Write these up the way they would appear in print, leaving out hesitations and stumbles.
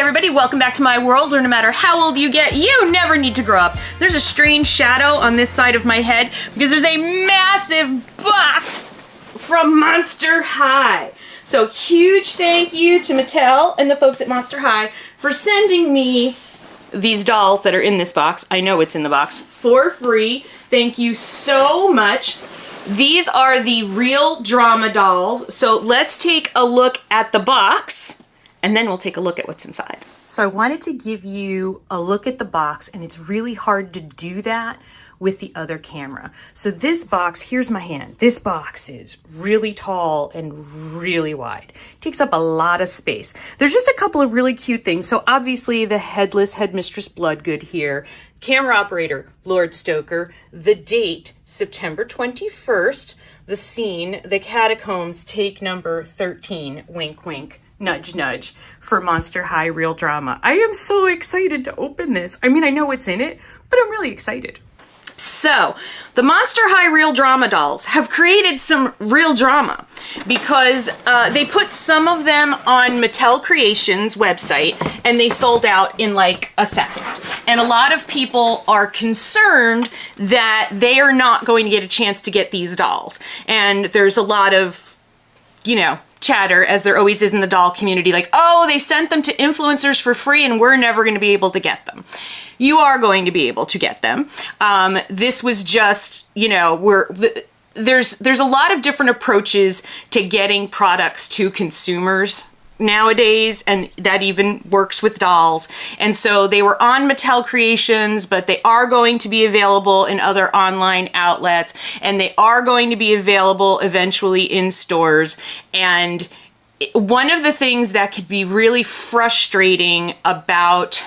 everybody, welcome back to my world where no matter how old you get, you never need to grow up. There's a strange shadow on this side of my head because there's a massive box from Monster High. So huge thank you to Mattel and the folks at Monster High for sending me these dolls that are in this box. I know it's in the box for free. Thank you so much. These are the real drama dolls. So let's take a look at the box and then we'll take a look at what's inside. So I wanted to give you a look at the box, and it's really hard to do that with the other camera. So this box, here's my hand. This box is really tall and really wide. It takes up a lot of space. There's just a couple of really cute things. So obviously the headless headmistress Bloodgood here, camera operator Lord Stoker, the date September 21st, the scene, the catacombs, take number 13, wink wink, nudge nudge, for Monster High Real Drama. I am so excited to open this. I mean, I know what's in it, but I'm really excited. So, the Monster High Real Drama dolls have created some real drama because they put some of them on Mattel Creations website and they sold out in like a second. And a lot of people are concerned that they are not going to get a chance to get these dolls. And there's a lot of, you know, chatter, as there always is in the doll community, like, oh, they sent them to influencers for free and we're never going to be able to get them. You are going to be able to get them. This was just, you know, there's a lot of different approaches to getting products to consumers nowadays, and that even works with dolls. And so they were on Mattel Creations, but they are going to be available in other online outlets, and they are going to be available eventually in stores. And one of the things that could be really frustrating about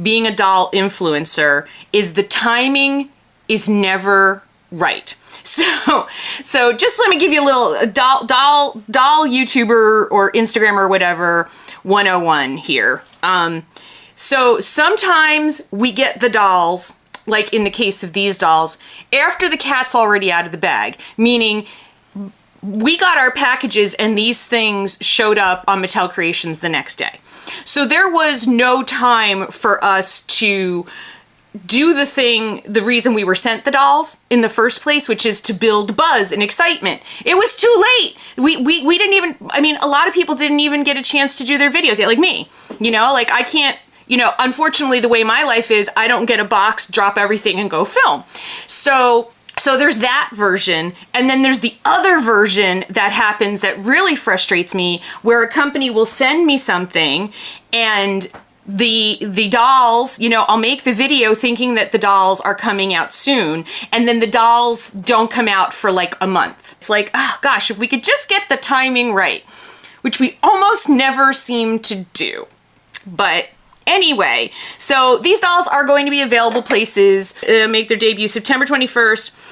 being a doll influencer is the timing is never right. So just let me give you a little doll YouTuber or Instagram or whatever 101 here. So sometimes we get the dolls, like in the case of these dolls, after the cat's already out of the bag, meaning we got our packages and these things showed up on Mattel Creations the next day. So there was no time for us to do the reason we were sent the dolls in the first place, which is to build buzz and excitement. It was too late. We didn't even, I mean, a lot of people didn't even get a chance to do their videos yet, like me, you know, like I can't, you know, unfortunately the way my life is, I don't get a box, drop everything and go film. So there's that version, and then there's the other version that happens that really frustrates me, where a company will send me something and the dolls, you know, I'll make the video thinking that the dolls are coming out soon, and then the dolls don't come out for like a month. It's like, oh gosh, if we could just get the timing right, which we almost never seem to do. But anyway, so these dolls are going to be available places, make their debut September 21st.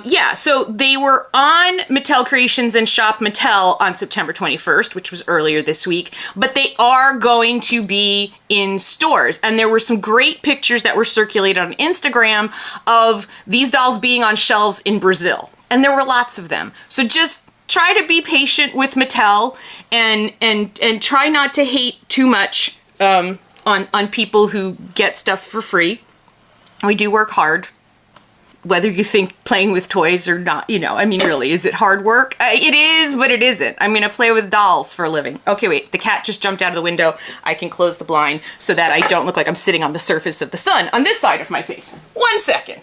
Yeah, so they were on Mattel Creations and Shop Mattel on September 21st, which was earlier this week, but they are going to be in stores. And there were some great pictures that were circulated on Instagram of these dolls being on shelves in Brazil. And there were lots of them. So just try to be patient with Mattel and try not to hate too much on people who get stuff for free. We do work hard, whether you think playing with toys or not, you know, I mean, really, is it hard work? It is, but it isn't. I mean, I play with dolls for a living. Okay, wait, the cat just jumped out of the window. I can close the blind so that I don't look like I'm sitting on the surface of the sun on this side of my face. 1 second.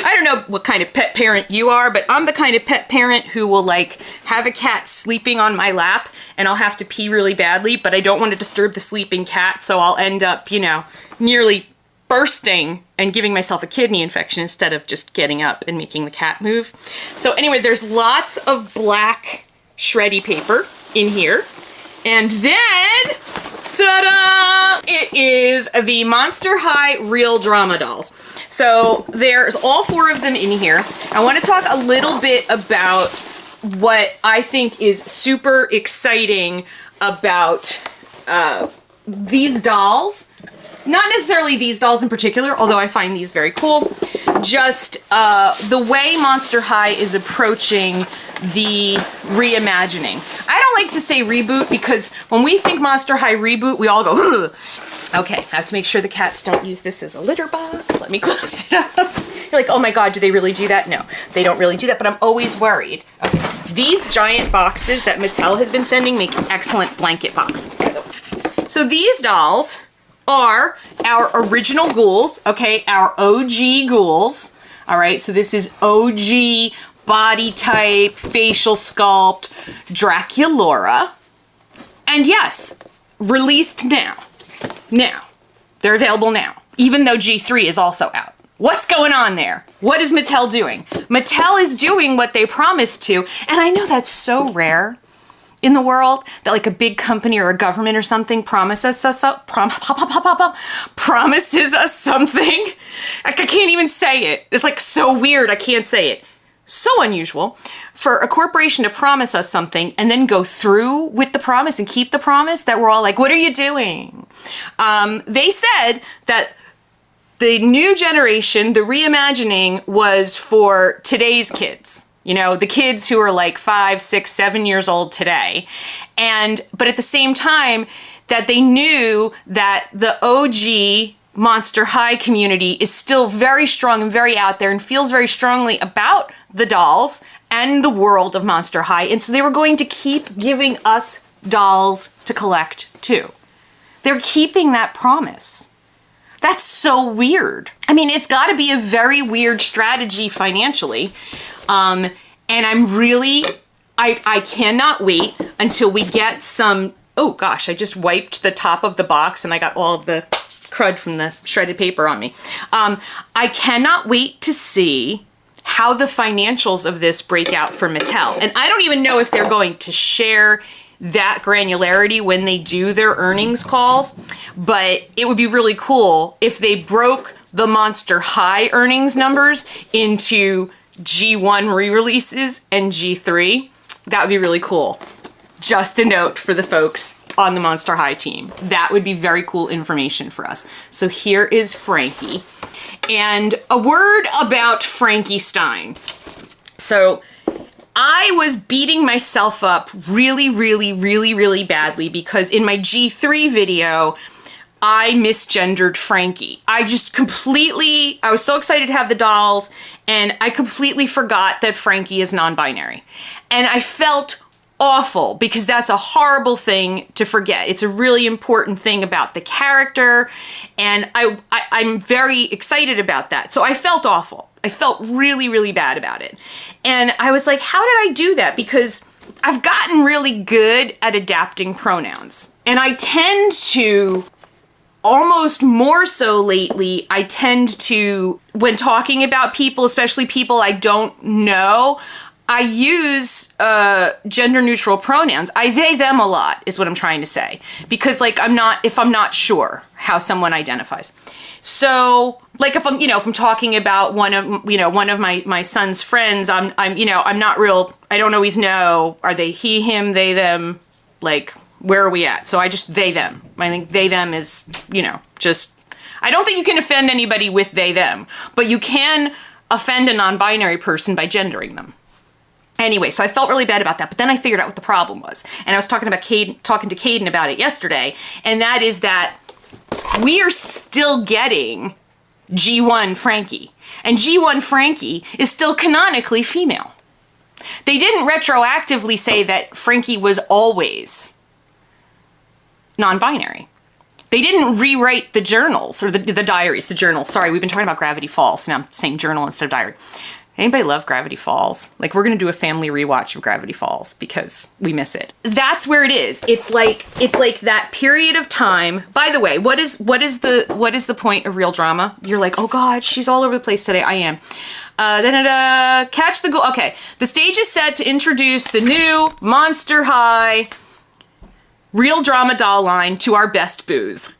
I don't know what kind of pet parent you are, but I'm the kind of pet parent who will like have a cat sleeping on my lap and I'll have to pee really badly, but I don't want to disturb the sleeping cat, so I'll end up, you know, nearly bursting and giving myself a kidney infection instead of just getting up and making the cat move. So anyway, there's lots of black shreddy paper in here. And then, ta-da! It is the Monster High Real Drama dolls. So there's all 4 of them in here. I want to talk a little bit about what I think is super exciting about these dolls. Not necessarily these dolls in particular, although I find these very cool. Just the way Monster High is approaching the reimagining. I don't like to say reboot because when we think Monster High reboot, we all go, ugh. Okay, I have to make sure the cats don't use this as a litter box. Let me close it up. You're like, oh my God, do they really do that? No, they don't really do that, but I'm always worried. Okay. These giant boxes that Mattel has been sending make excellent blanket boxes, by the way. So these dolls are our original ghouls, okay, our OG ghouls. All right, so this is OG body type, facial sculpt, Draculaura. And yes, released now. Now, they're available now, even though G3 is also out. What's going on there? What is Mattel doing? Mattel is doing what they promised to, and I know that's so rare in the world that like a big company or a government or something promises us something. I can't even say it. It's like so weird, I can't say it. So unusual for a corporation to promise us something and then go through with the promise and keep the promise that we're all like, what are you doing? They said that the new generation, the reimagining was for today's kids. You know, the kids who are like 5, 6, 7 years old today. But at the same time that they knew that the OG Monster High community is still very strong and very out there and feels very strongly about the dolls and the world of Monster High. And so they were going to keep giving us dolls to collect too. They're keeping that promise. That's so weird. I mean, it's got to be a very weird strategy financially. And I'm really, I cannot wait until we get some, oh gosh, I just wiped the top of the box and I got all of the crud from the shredded paper on me. I cannot wait to see how the financials of this break out for Mattel. And I don't even know if they're going to share that granularity when they do their earnings calls, but it would be really cool if they broke the Monster High earnings numbers into G1 re-releases and G3. That would be really cool. Just a note for the folks on the Monster High team. That would be very cool information for us. So here is Frankie. And a word about Frankie Stein. So I was beating myself up really badly because in my G3 video, I misgendered Frankie. I was so excited to have the dolls, and I completely forgot that Frankie is non-binary. And I felt awful because that's a horrible thing to forget. It's a really important thing about the character, and I'm very excited about that. So I felt awful. I felt really bad about it. And I was like, how did I do that? Because I've gotten really good at adapting pronouns. And I tend to, almost more so lately, I tend to, when talking about people, especially people I don't know, I use gender neutral pronouns. I they them a lot is what I'm trying to say, because like if I'm not sure how someone identifies. So like if I'm talking about one of my son's friends, I'm not real, I don't always know, are they he, him, they, them, like where are we at? So I just they them. I think they them is, just, I don't think you can offend anybody with they them, but you can offend a non-binary person by gendering them. Anyway, so I felt really bad about that, but then I figured out what the problem was. And I was talking to Caden about it yesterday, and that is that we are still getting G1 Frankie. And G1 Frankie is still canonically female. They didn't retroactively say that Frankie was always non-binary. They didn't rewrite the journals, or the diaries, the journals. Sorry, we've been talking about Gravity Falls, now I'm saying journal instead of diary. Anybody love Gravity Falls? Like, we're gonna do a family rewatch of Gravity Falls because we miss it. That's where it is. It's like that period of time. By the way, what is the point of real drama? You're like, oh God, she's all over the place today. I am. Catch the Ghoul. Okay, the stage is set to introduce the new Monster High real drama doll line to our best booze.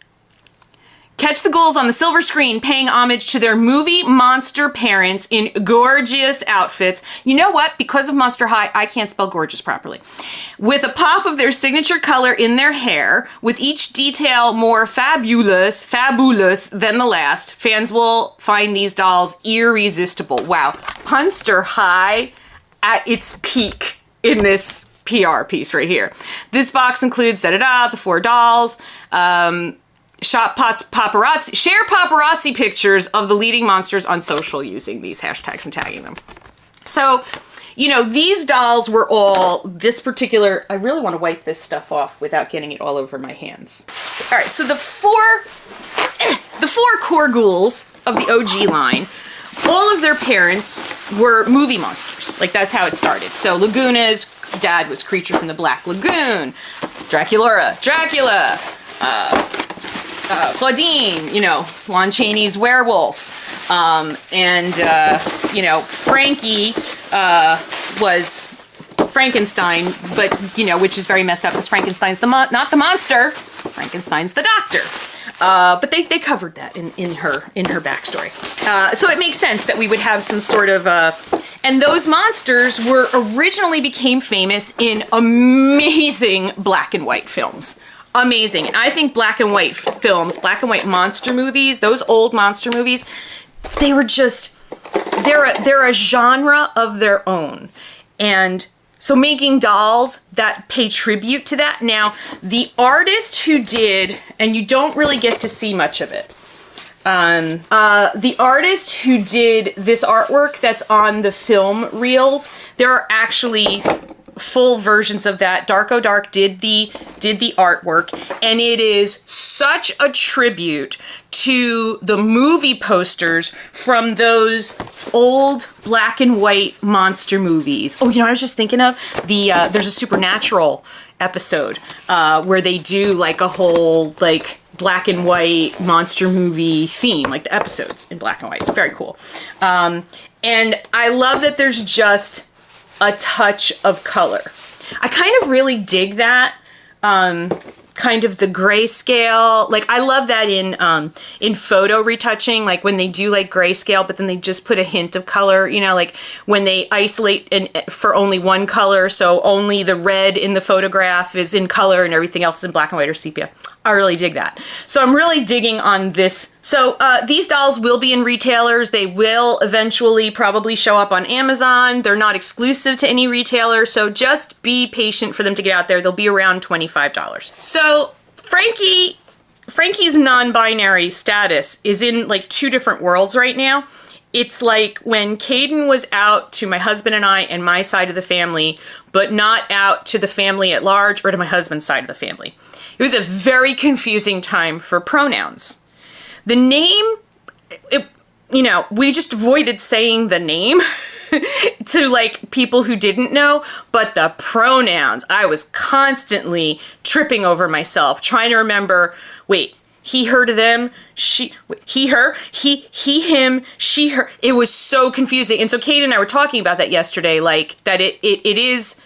Catch the ghouls on the silver screen paying homage to their movie monster parents in gorgeous outfits. You know what? Because of Monster High, I can't spell gorgeous properly. With a pop of their signature color in their hair, with each detail more fabulous than the last, fans will find these dolls irresistible. Wow. Monster High, at its peak in this PR piece right here. This box includes the 4 dolls, share paparazzi pictures of the leading monsters on social using these hashtags and tagging them. So, you know, these dolls were all this particular, I really want to wipe this stuff off without getting it all over my hands. All right, so the four core ghouls of the OG line, all of their parents were movie monsters. Like, that's how it started. So Laguna's dad was Creature from the Black Lagoon, Dracula, Claudine, you know, Lon Chaney's werewolf. You know, Frankie was Frankenstein, but, you know, which is very messed up because Frankenstein's not the monster, Frankenstein's the doctor. But they covered that in her backstory. So it makes sense that we would have some sort of, and those monsters originally became famous in amazing black and white films. Amazing. And I think black and white films, black and white monster movies, those old monster movies, they're a genre of their own. And so making dolls that pay tribute to that. Now, the artist who did, and you don't really get to see much of it, the artist who did this artwork that's on the film reels, there are actually full versions of that. Darko Dark did the artwork, and it is such a tribute to the movie posters from those old black and white monster movies. Oh, you know, I was just thinking of there's a Supernatural episode where they do like a whole like black and white monster movie theme, like the episodes in black and white. It's very cool. And I love that there's just a touch of color. I kind of really dig that. Kind of the grayscale. Like, I love that in photo retouching, like when they do like grayscale, but then they just put a hint of color, you know, like when they isolate for only one color, so only the red in the photograph is in color and everything else is in black and white or sepia. I really dig that. So I'm really digging on this. So these dolls will be in retailers. They will eventually probably show up on Amazon. They're not exclusive to any retailer, so just be patient for them to get out there. They'll be around $25. So Frankie's non-binary status is in like 2 different worlds right now. It's like when Caden was out to my husband and I and my side of the family, but not out to the family at large or to my husband's side of the family. It was a very confusing time for pronouns. The name, you know, we just avoided saying the name to like people who didn't know, but the pronouns, I was constantly tripping over myself, trying to remember, wait, he, her to them, she, he, her, he, him, she, her. It was so confusing. And so Kate and I were talking about that yesterday, like that it is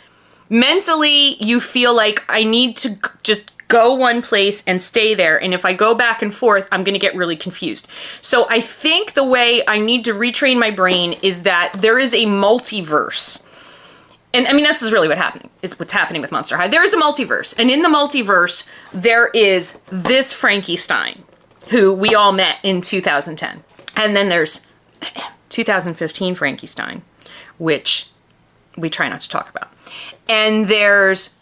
mentally, you feel like I need to just go one place and stay there. And if I go back and forth, I'm going to get really confused. So I think the way I need to retrain my brain is that there is a multiverse. And I mean, that's really what's happening with Monster High. There is a multiverse. And in the multiverse, there is this Frankie Stein, who we all met in 2010. And then there's 2015 Frankie Stein, which we try not to talk about. And there's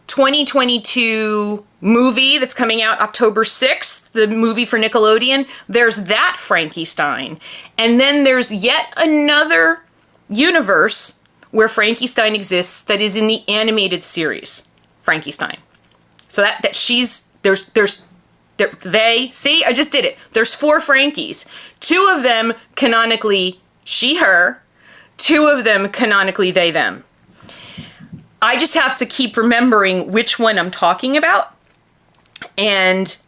2022 movie that's coming out October 6th, the movie for Nickelodeon. There's that Frankie Stein. And then there's yet another universe where Frankie Stein exists that is in the animated series, Frankie Stein. So that see, I just did it. There's 4 Frankies. 2 of them canonically she, her. 2 of them canonically they, them. I just have to keep remembering which one I'm talking about, and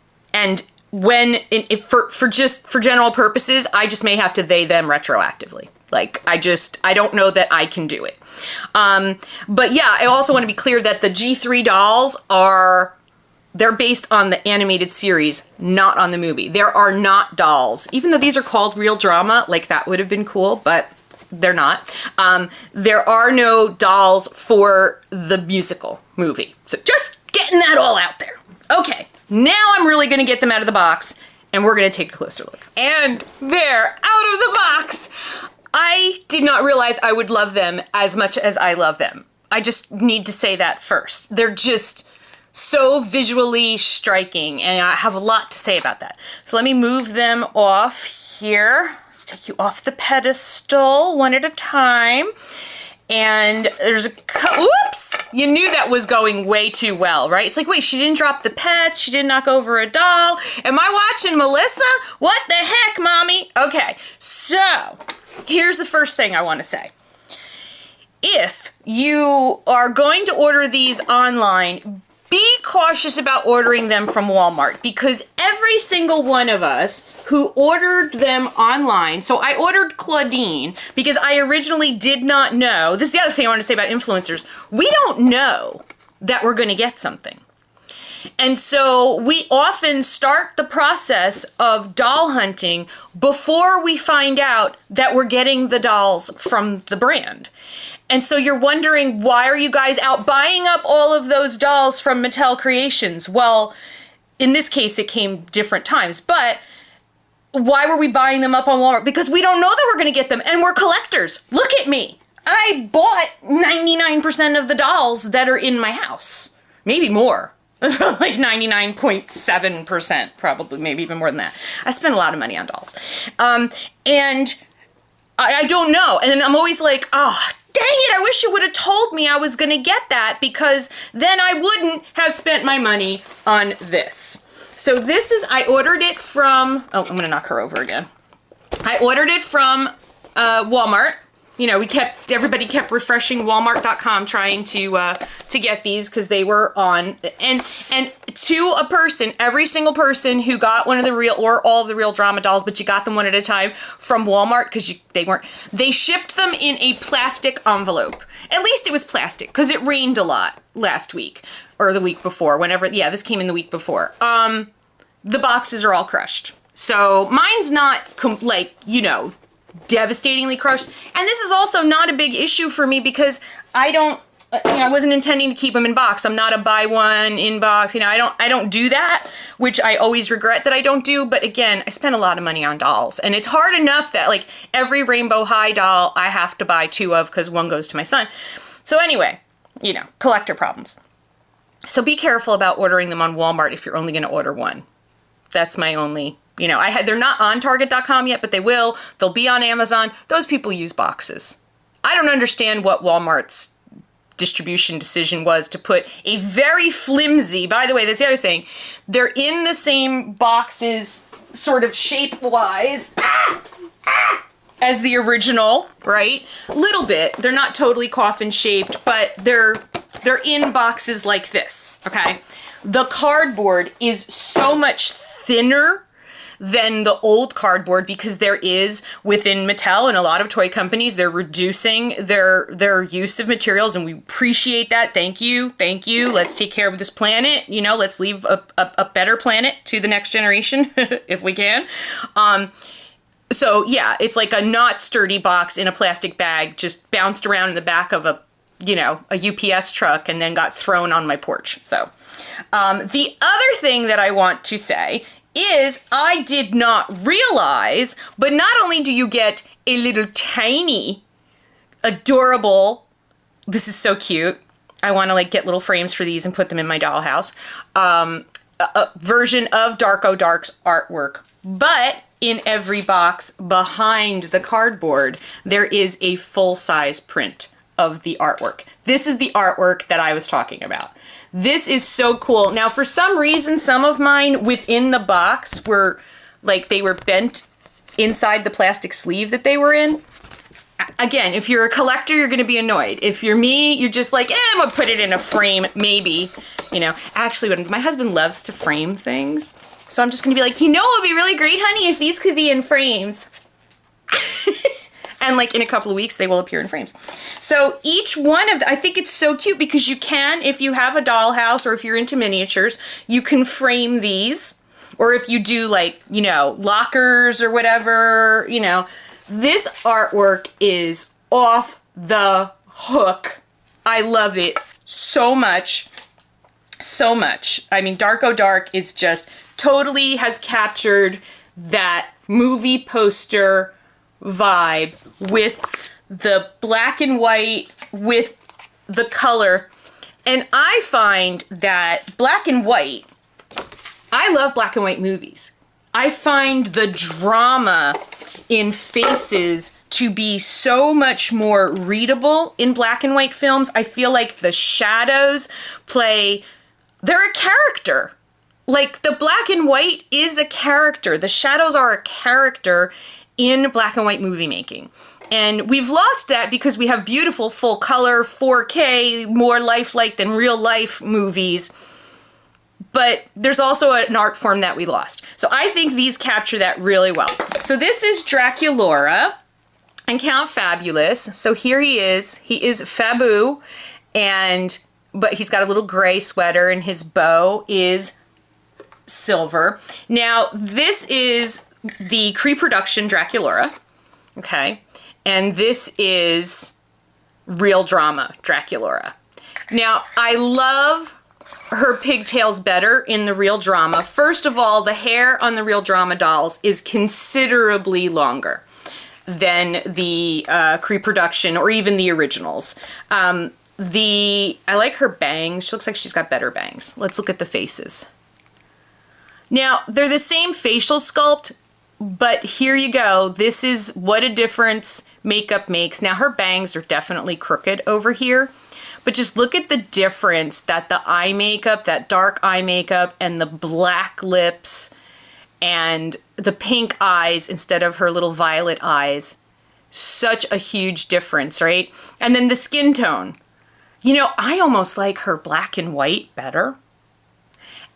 when for general purposes, I just may have to they them retroactively. Like I don't know that I can do it. But yeah, I also want to be clear that the G3 dolls they're based on the animated series, not on the movie. There are not dolls, even though these are called Real Drama. Like that would have been cool, but they're not. There are no dolls for the musical movie. So just getting that all out there. Okay, now I'm really gonna get them out of the box and we're gonna take a closer look. And they're out of the box. I did not realize I would love them as much as I love them. I just need to say that first. They're just so visually striking, and I have a lot to say about that. So let me move them off here. Let's take you off the pedestal one at a time. And there's oops! You knew that was going way too well, right? It's like, wait, she didn't drop the pets, she didn't knock over a doll. Am I watching Melissa? What the heck, mommy? Okay, so here's the first thing I want to say. If you are going to order these online, be cautious about ordering them from Walmart, because every single one of us who ordered them online, so I ordered Claudine because I originally did not know, this is the other thing I want to say about influencers, we don't know that we're going to get something. And so we often start the process of doll hunting before we find out that we're getting the dolls from the brand. And so you're wondering, why are you guys out buying up all of those dolls from Mattel Creations? Well, in this case, it came different times, but why were we buying them up on Walmart? Because we don't know that we're going to get them, and we're collectors. Look at me. I bought 99% of the dolls that are in my house. Maybe more. Like 99.7%, probably, maybe even more than that. I spend a lot of money on dolls. And I don't know. And then I'm always like, oh, dang it, I wish you would have told me I was going to get that, because then I wouldn't have spent my money on this. So this is, I ordered it from, oh, I'm going to knock her over again. I ordered it from Walmart. You know, everybody kept refreshing Walmart.com trying to get these because they were on, and to a person, every single person who got one of the real, or all of the real drama dolls, but you got them one at a time from Walmart because they shipped them in a plastic envelope. At least it was plastic, because it rained a lot last week or the week before, whenever, yeah, this came in the week before. The boxes are all crushed. So mine's not devastatingly crushed. And this is also not a big issue for me because I wasn't intending to keep them in box. I'm not a buy one in box. I don't do that, which I always regret that I don't do. But again, I spend a lot of money on dolls, and it's hard enough that like every Rainbow High doll I have to buy 2 of because one goes to my son. So anyway, collector problems. So be careful about ordering them on Walmart if you're only going to order one. That's my only, they're not on Target.com yet, but they will. They'll be on Amazon. Those people use boxes. I don't understand what Walmart's distribution decision was to put a very flimsy, by the way, that's the other thing. They're in the same boxes, sort of shape-wise, as the original, right? A little bit. They're not totally coffin-shaped, but they're in boxes like this, okay? The cardboard is so much thinner than the old cardboard because there is, within Mattel and a lot of toy companies, they're reducing their use of materials, and we appreciate that. Thank you. Let's take care of this planet. Let's leave a better planet to the next generation if we can. So yeah, it's like a not sturdy box in a plastic bag, just bounced around in the back of a UPS truck and then got thrown on my porch. So the other thing that I want to say is I did not realize, but not only do you get a little tiny, adorable, this is so cute, I want to get little frames for these and put them in my dollhouse, a version of Darko Dark's artwork, but in every box behind the cardboard, there is a full-size print of the artwork. This is the artwork that I was talking about. This is so cool. Now, for some reason, some of mine within the box were they were bent inside the plastic sleeve that they were in. Again, if you're a collector, you're going to be annoyed. If you're me, you're just like, I'm going to put it in a frame, maybe. Actually, my husband loves to frame things. So I'm just going to be like, it would be really great, honey, if these could be in frames. And in a couple of weeks, they will appear in frames. So each one of I think it's so cute because you can, if you have a dollhouse or if you're into miniatures, you can frame these. Or if you do lockers or whatever, this artwork is off the hook. I love it so much. So much. I mean, Darko Dark is just totally has captured that movie poster vibe with the black and white, with the color. And I find that black and white, I love black and white movies. I find the drama in faces to be so much more readable in black and white films. I feel like the shadows they're a character. Like, the black and white is a character. The shadows are a character in black and white movie making. And we've lost that because we have beautiful full color, 4K, more lifelike than real life movies. But there's also an art form that we lost. So I think these capture that really well. So this is Draculaura and Count Fabulous. So here he is Fabu, but he's got a little gray sweater and his bow is silver. Now, this is the pre-production Draculaura, okay? And this is real drama Draculaura. Now, I love her pigtails better in the real drama. First of all, the hair on the real drama dolls is considerably longer than the pre-production or even the originals. I like her bangs. She looks like she's got better bangs. Let's look at the faces. Now, they're the same facial sculpt, but here you go. This is what a difference makeup makes. Now, her bangs are definitely crooked over here, but just look at the difference that the eye makeup, that dark eye makeup, and the black lips, and the pink eyes instead of her little violet eyes. Such a huge difference, right? And then the skin tone. You know, I almost like her black and white better.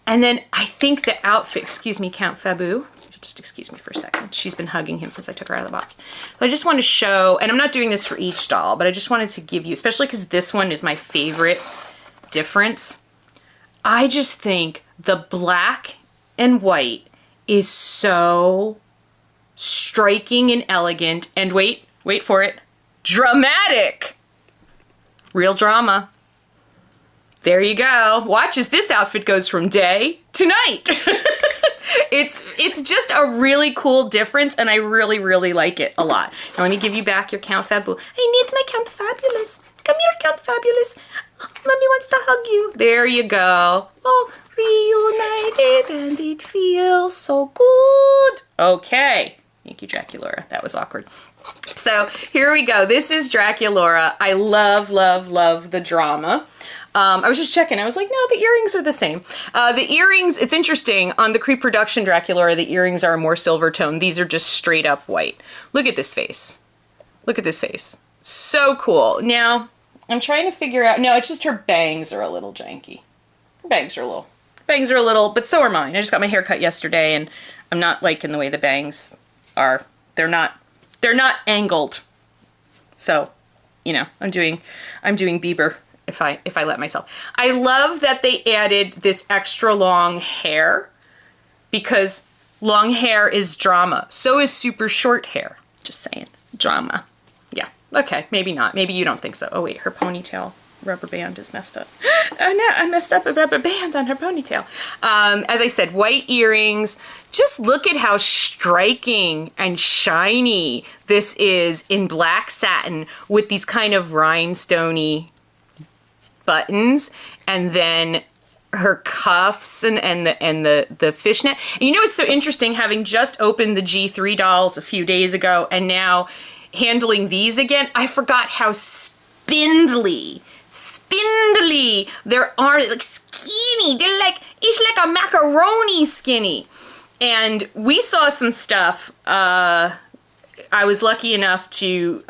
And then I think the outfit, excuse me, Count Fabu, just excuse me for a second. She's been hugging him since I took her out of the box. So I just want to show, and I'm not doing this for each doll, but I just wanted to give you, especially because this one is my favorite difference. I just think the black and white is so striking and elegant, and wait for it, dramatic. Real drama. There you go. Watch as this outfit goes from day to night. It's just a really cool difference, and I really, really like it a lot. Now let me give you back your Count Fabu. I need my Count Fabulous. Come here, Count Fabulous. Oh, Mommy wants to hug you. There you go. Oh, reunited, and it feels so good. Okay. Thank you, Draculaura. That was awkward. So here we go. This is Draculaura. I love, love, love the drama. I was just checking. I was like, no, the earrings are the same. The earrings, it's interesting. On the pre-production Draculaura, the earrings are more silver tone. These are just straight up white. Look at this face. Look at this face. So cool. Now, I'm trying to figure out, no, it's just her bangs are a little janky. Her bangs are a little, but so are mine. I just got my hair cut yesterday, and I'm not liking the way the bangs are. They're not angled. So, you know, I'm doing Bieber. If I let myself. I love that they added this extra long hair, because long hair is drama. So is super short hair. Just saying. Drama. Yeah. Okay. Maybe not. Maybe you don't think so. Oh wait, her ponytail rubber band is messed up. Oh no, I messed up a rubber band on her ponytail. As I said, white earrings. Just look at how striking and shiny this is in black satin with these kind of rhinestoney buttons, and then her cuffs and the fishnet. And you know, it's so interesting having just opened the G3 dolls a few days ago and now handling these again. I forgot how spindly there are, like skinny. They're like, it's like a macaroni skinny. And we saw some stuff. I was lucky enough to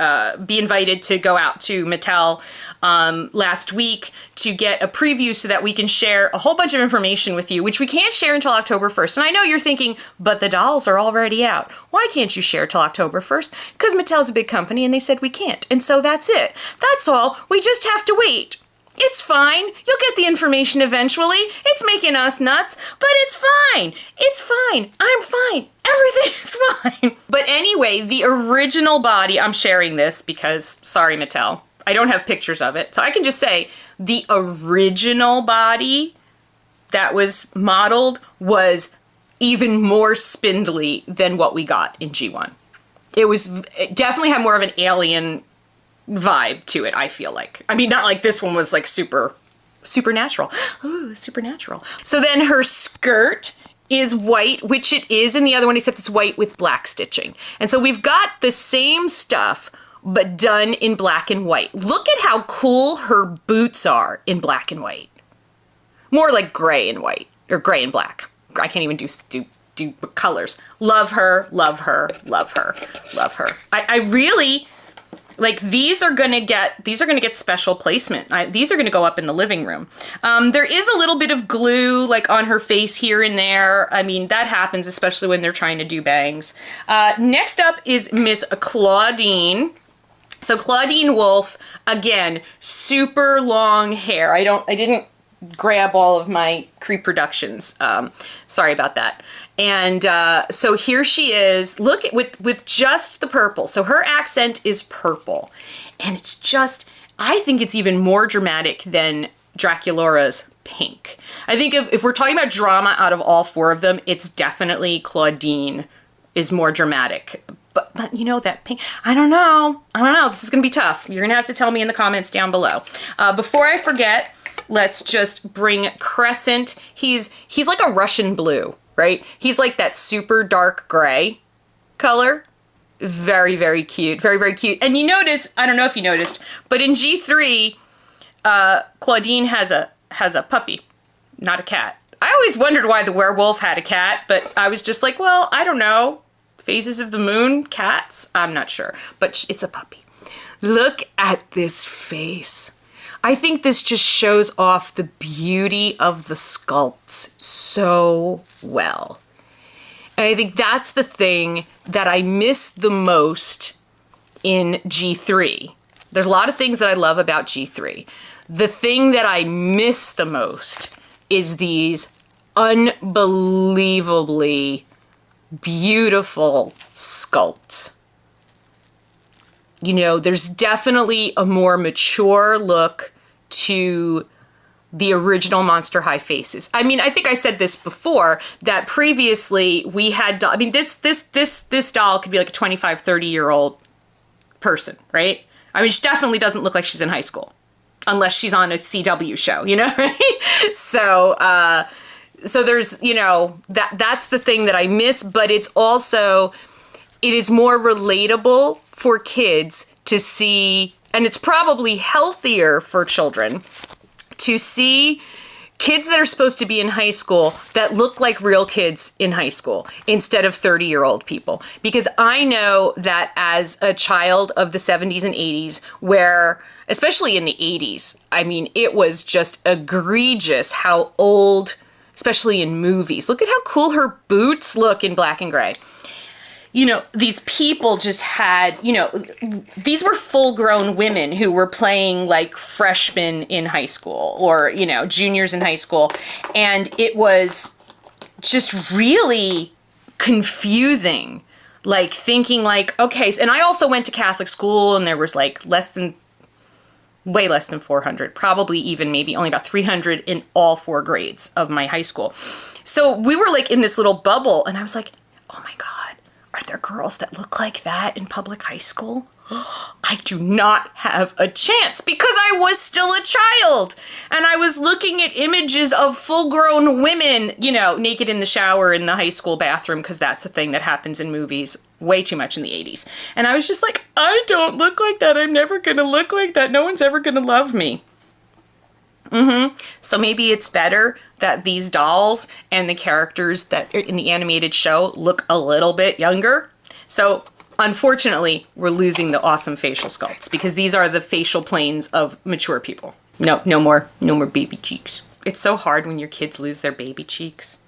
be invited to go out to Mattel last week to get a preview so that we can share a whole bunch of information with you, which we can't share until October 1st. And I know you're thinking, but the dolls are already out. Why can't you share till October 1st? Because Mattel's a big company and they said we can't. And so that's it. That's all. We just have to wait. It's fine. You'll get the information eventually. It's making us nuts, but it's fine. It's fine. I'm fine. Everything is fine. But anyway, the original body, I'm sharing this because, sorry, Mattel, I don't have pictures of it. So I can just say the original body that was modeled was even more spindly than what we got in G1. it definitely had more of an alien vibe to it, I feel like. I mean, not like this one was like supernatural. Ooh, supernatural. So then her skirt is white, which it is in the other one, except it's white with black stitching. And so we've got the same stuff, but done in black and white. Look at how cool her boots are in black and white. More like gray and white, or gray and black. I can't even do colors. Love her, love her, love her, love her. I really, like, these are gonna get special placement. These are gonna go up in the living room. There is a little bit of glue, like, on her face here and there. I mean, that happens, especially when they're trying to do bangs. Next up is Miss Clawdeen. So Clawdeen Wolf, again, super long hair. I didn't grab all of my pre-productions. Sorry about that. And so here she is. Look at with just the purple. So her accent is purple, and it's just, I think it's even more dramatic than Draculaura's pink. I think if we're talking about drama out of all four of them, it's definitely Claudine is more dramatic. But you know, that pink, I don't know. This is gonna be tough. You're gonna have to tell me in the comments down below. Before I forget, let's just bring Crescent. He's like a Russian blue, right? He's like that super dark gray color. Very, very cute. Very, very cute. And you notice, I don't know if you noticed, but in G3, Claudine has a puppy, not a cat. I always wondered why the werewolf had a cat, but I was just like, well, I don't know. Phases of the moon, cats? I'm not sure, but it's a puppy. Look at this face. I think this just shows off the beauty of the sculpts so well. And I think that's the thing that I miss the most in G3. There's a lot of things that I love about G3. The thing that I miss the most is these unbelievably beautiful sculpts. You know, there's definitely a more mature look to the original Monster High faces. I mean, I think I said this before, that previously we had, I mean, this doll could be like a 25, 30-year-old person, right? I mean, she definitely doesn't look like she's in high school, unless she's on a CW show, you know, right? So there's, you know, that's the thing that I miss, but it's also, it is more relatable for kids to see, and it's probably healthier for children to see kids that are supposed to be in high school that look like real kids in high school instead of 30-year-old people. Because I know that as a child of the 70s and 80s, where, especially in the 80s, I mean, it was just egregious how old, especially in movies. Look at how cool her boots look in black and gray. You know, these people just had, you know, these were full-grown women who were playing like freshmen in high school or, you know, juniors in high school. And it was just really confusing, like thinking like, okay, and I also went to Catholic school and there was like way less than 400, probably even maybe only about 300 in all 4 grades of my high school. So we were like in this little bubble and I was like, oh my God, are there girls that look like that in public high school? I do not have a chance because I was still a child and I was looking at images of full-grown women, you know, naked in the shower in the high school bathroom, because that's a thing that happens in movies way too much in the 80s. And I was just like, I don't look like that. I'm never gonna look like that. No one's ever gonna love me. So maybe it's better that these dolls and the characters that are in the animated show look a little bit younger. So unfortunately, we're losing the awesome facial sculpts because these are the facial planes of mature people. No more baby cheeks. It's so hard when your kids lose their baby cheeks.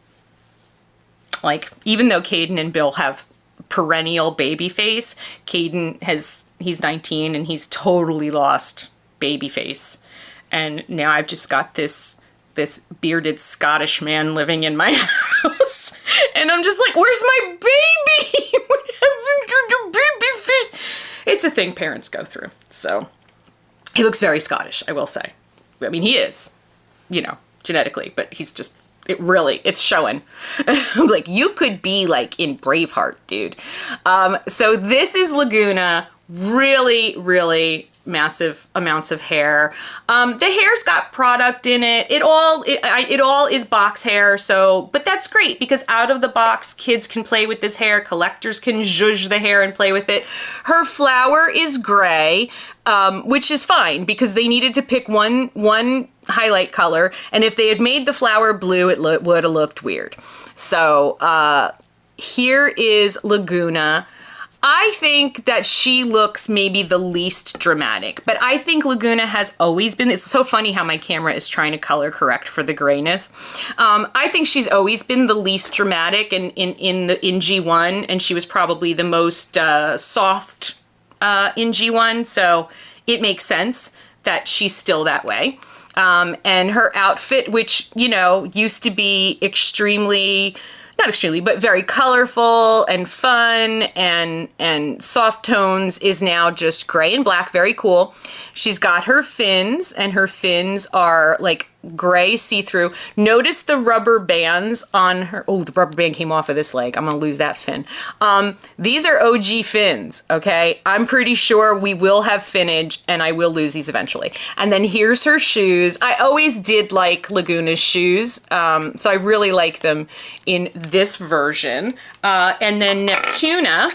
Like, even though Caden and Bill have perennial baby face, he's 19 and he's totally lost baby face. And now I've just got this bearded Scottish man living in my house. And I'm just like, where's my baby? What happened to the baby face? It's a thing parents go through. So he looks very Scottish, I will say. I mean, he is, you know, genetically, but he's just it's showing. Like, you could be like in Braveheart, dude. So this is Laguna. Really, really massive amounts of hair. The hair's got product in it. It all is box hair. So, but that's great because out of the box, kids can play with this hair. Collectors can zhuzh the hair and play with it. Her flower is gray, which is fine because they needed to pick one highlight color. And if they had made the flower blue, it would have looked weird. So, here is Laguna. I think that she looks maybe the least dramatic, but I think Laguna has always been, it's so funny how my camera is trying to color correct for the grayness. I think she's always been the least dramatic in G1, and she was probably the most soft in G1, so it makes sense that she's still that way. And her outfit, which, you know, used to be not extremely, but very colorful and fun and soft tones, is now just gray and black. Very cool. She's got her fins, and her fins are like gray see-through. Notice the rubber bands on her. Oh, the rubber band came off of this leg. I'm gonna lose that fin. These are OG fins, okay? I'm pretty sure we will have finnage and I will lose these eventually. And then here's her shoes. I always did like Laguna's shoes, so I really like them in this version. And then Neptuna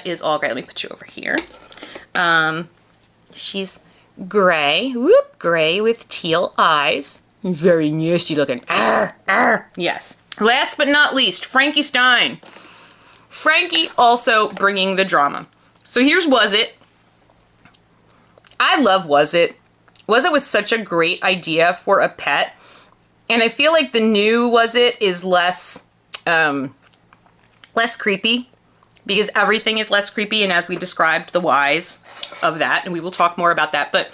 is all gray. Let me put you over here. She's gray, gray with teal eyes. Very nasty looking. Yes. Last but not least, Frankie Stein. Frankie also bringing the drama. So here's Was It. I love Was It. Was It was such a great idea for a pet. And I feel like the new Was It is less creepy, because everything is less creepy, and as we described, the whys of that, and we will talk more about that. But,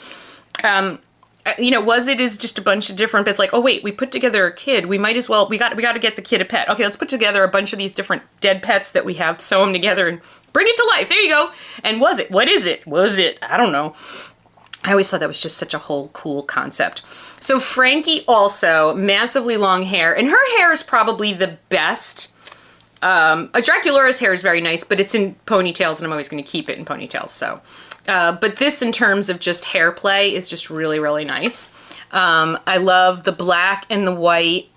you know, Was It is just a bunch of different bits. Like, oh wait, we put together a kid. We might as well, we got to get the kid a pet. Okay, let's put together a bunch of these different dead pets that we have, sew them together, and bring it to life. There you go. And Was It? What is it? Was it? I don't know. I always thought that was just such a whole cool concept. So Frankie also, massively long hair, and her hair is probably the best. Draculaura's hair is very nice, but it's in ponytails, and I'm always going to keep it in ponytails. So, but this in terms of just hair play is just really, really nice. I love the black and the white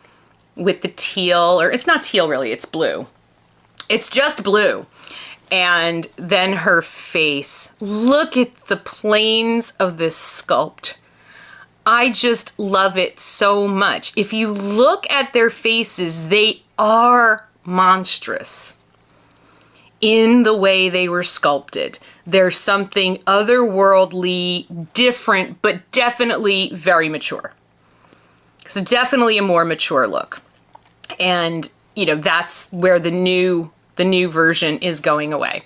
with the teal, or it's not teal really, it's blue. It's just blue. And then her face. Look at the planes of this sculpt. I just love it so much. If you look at their faces, they are monstrous in the way they were sculpted. There's something otherworldly, different, but definitely very mature. So definitely a more mature look. And, you know, that's where the new version is going away.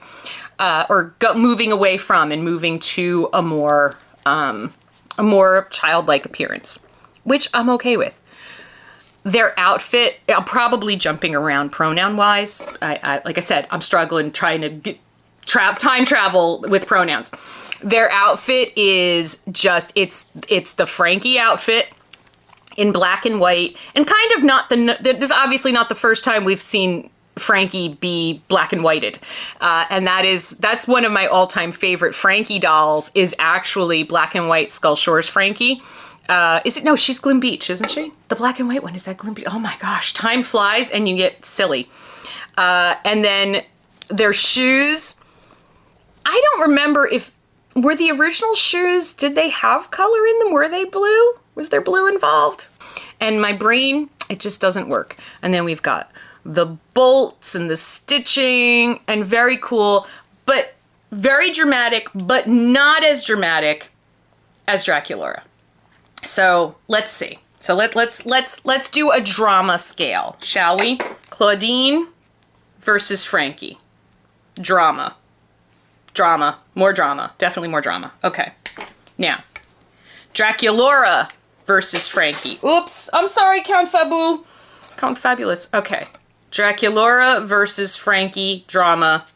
Moving away from and moving to a more childlike appearance, which I'm okay with. Their outfit, I'm probably jumping around pronoun-wise. Like I said, I'm struggling trying to time travel with pronouns. Their outfit is just, it's the Frankie outfit in black and white, and kind of this is obviously not the first time we've seen Frankie be black and whited. And that's one of my all-time favorite Frankie dolls, is actually black and white Skull Shores Frankie. Is it? No, she's Gloom Beach, isn't she? The black and white one, is that Gloom Beach? Oh my gosh, time flies and you get silly. And then their shoes, I don't remember were the original shoes, did they have color in them? Were they blue? Was there blue involved? And my brain, it just doesn't work. And then we've got the bolts and the stitching, and very cool, but very dramatic, but not as dramatic as Draculaura. So let's see. So let's do a drama scale, shall we? Claudine versus Frankie. Drama. More drama. Definitely more drama. Okay. Now, Draculaura versus Frankie. Oops. I'm sorry, Count Fabu. Count Fabulous. Okay. Draculaura versus Frankie. Drama.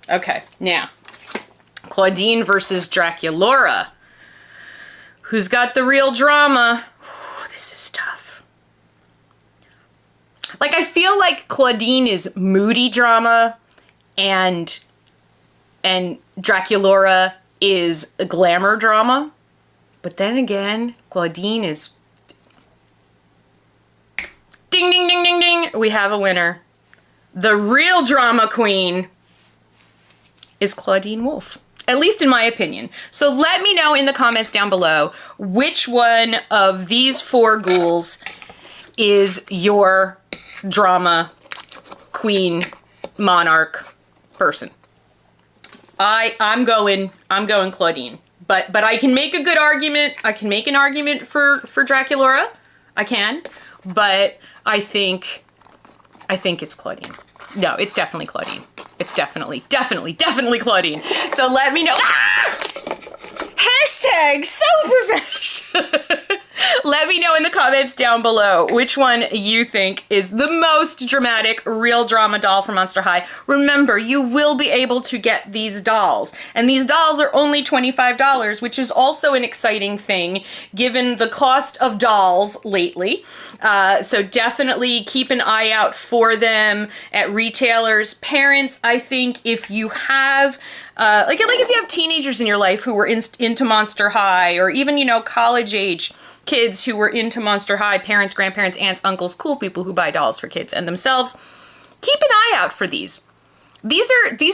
Okay. Now, Claudine versus Draculaura. Who's got the real drama? this is tough. Like, I feel like Claudine is moody drama and Draculaura is a glamour drama. But then again, Claudine is... Ding, ding, ding, ding, ding. We have a winner. The real drama queen is Clawdeen Wolf. At least in my opinion. So let me know in the comments down below which one of these 4 ghouls is your drama queen monarch person. I'm going Claudine. But I can make a good argument. I can make an argument for Draculaura. I can. But I think it's Claudine. No, it's definitely Claudine. It's definitely Claudine. So let me know. Ah! Hashtag so professional. Let me know in the comments down below which one you think is the most dramatic real drama doll from Monster High. Remember, you will be able to get these dolls. And these dolls are only $25, which is also an exciting thing given the cost of dolls lately. So definitely keep an eye out for them at retailers. Parents, I think if you have like if you have teenagers in your life who were into Monster High, or even, you know, college age kids who were into Monster High, parents, grandparents, aunts, uncles, cool people who buy dolls for kids and themselves, keep an eye out for these. These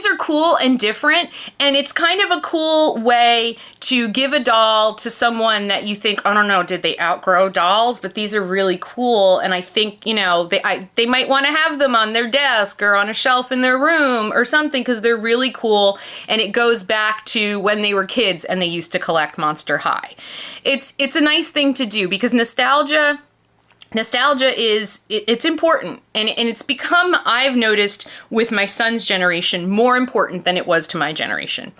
are cool and different, and it's kind of a cool way to give a doll to someone that you think, I don't know, did they outgrow dolls? But these are really cool, and I think, you know, they might want to have them on their desk or on a shelf in their room or something, because they're really cool, and it goes back to when they were kids and they used to collect Monster High. It's a nice thing to do, because nostalgia is, it's important, and it's become, I've noticed with my son's generation, more important than it was to my generation.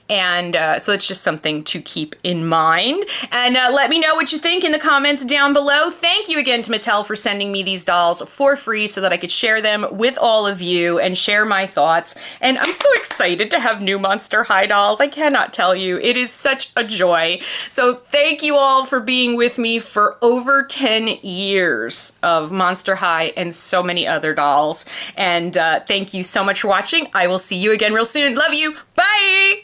And so it's just something to keep in mind. And let me know what you think in the comments down below. Thank you again to Mattel for sending me these dolls for free so that I could share them with all of you and share my thoughts. And I'm so excited to have new Monster High dolls. I cannot tell you. It is such a joy. So thank you all for being with me for over 10 years of Monster High and so many other dolls. And thank you so much for watching. I will see you again real soon. Love you. Bye!